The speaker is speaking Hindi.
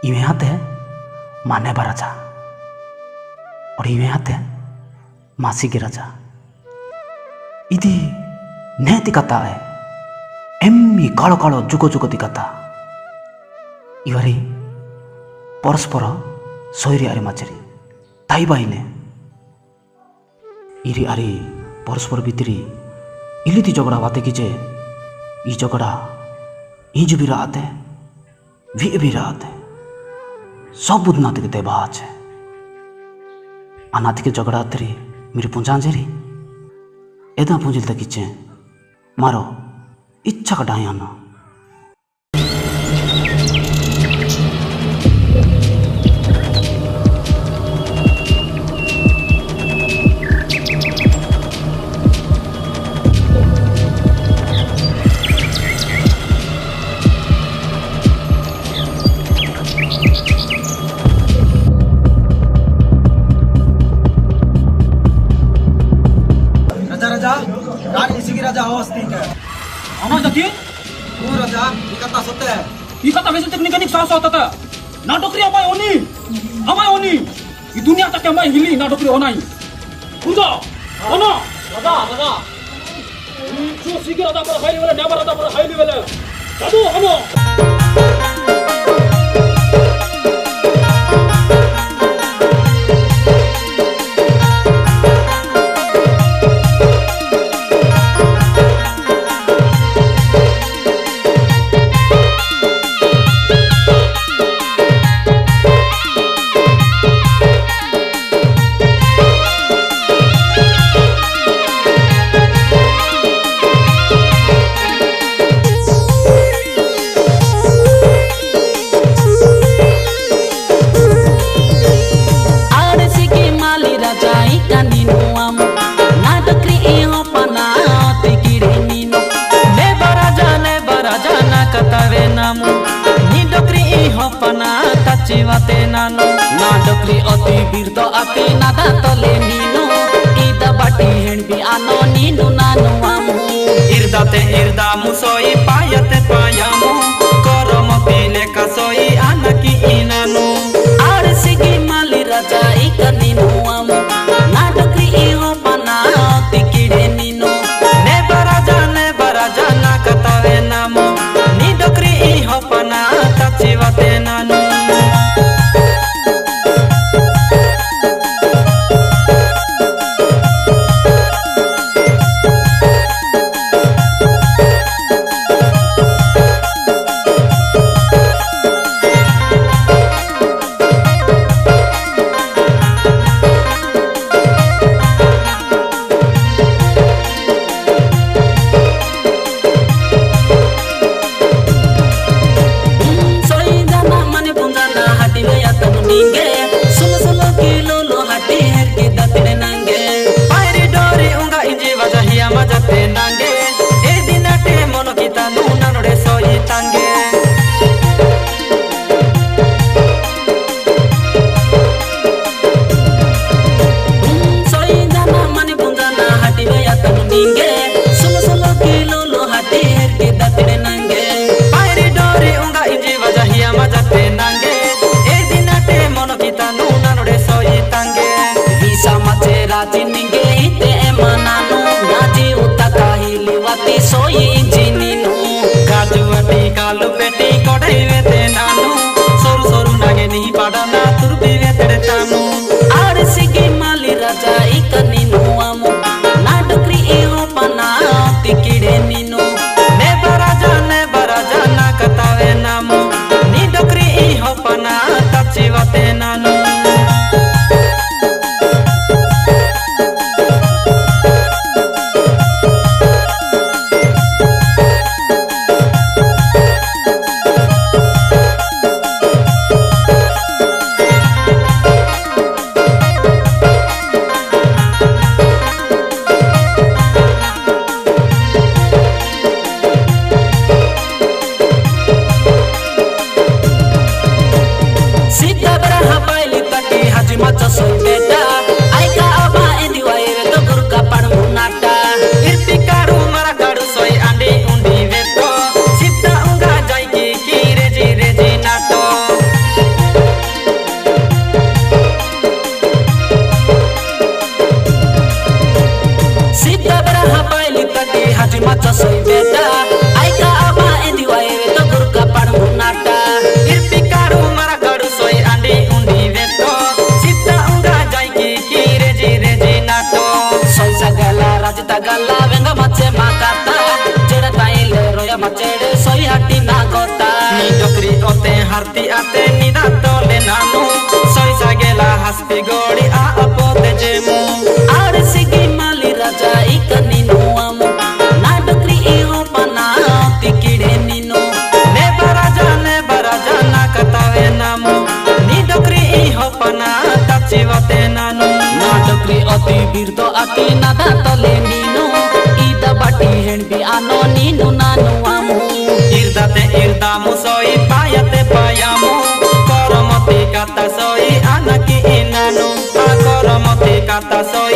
इवे हाते माने राजा और इवे हाते मासी के राजा इदी नेति कथा है एम्मी कालो कालो जुगो जुगो दी कथा इवरी परस्पर सैरी आरे माचेरी ताई बाइने इरी आरी परस्पर भितरी इलिति झगड़ा बाते की जे ई झगड़ा इंज भी राते भी राते सब बुधना तक ते बाच है अनाथ के झगड़ा तेरी मेरी पुंजांजेरी एदा पुंजिल तक इच्छे मारो इच्छा कटाई आना राजा होस ठीक है आना जाती वो राजा इकता सत्य है इकता वैसे टेक्निकनिक साहस होता था ना डोकरी हमारे ओनी ये दुनिया तक हमारे हिली ना डोकरी होना ही खुदा होना राजा जो सीखे राजा पर हाई लेवल नेवर राजा पर हाई लेवल जादू होना नानो ना डोकरी अति बीर तो अति नादा तले नीनो इदा बाटी हेण भी आनो नीनु नानो आमु इरदाते इरदा मुसोई पायते पायामु करम पीले कसोई आनकी इनानो आर सिगी माली राजा इका नीनु आमु ना डोकरी इहो पना अति किड़े नीनो ने बराजा ना कतावे नामो नी डोकरी इहो पना तचिवाते नानो habaili tadi haji maca soy beda aika aba endi wae to gurka padmu nata irpi karu mara garu soy andi undi veto sita unga jai ki reji nato soy sagala raj tagala venga mace makata jeda taile roya macede soy hati nagota ni dokri ote harti ate ni datole nanu soy sagela haspi gori a apote jemu are sigi mali raja ikani nuamu na dokri iho pana tikide nino ne baraja na katave namu ni dokri iho pana tachiwate nanu na dokri oti birdo ati nada tole nino ida bati henbi ano ninu nanu amu irdate irdamu soi payate payamu koromoti kata soi anaki inanu koromoti kata soi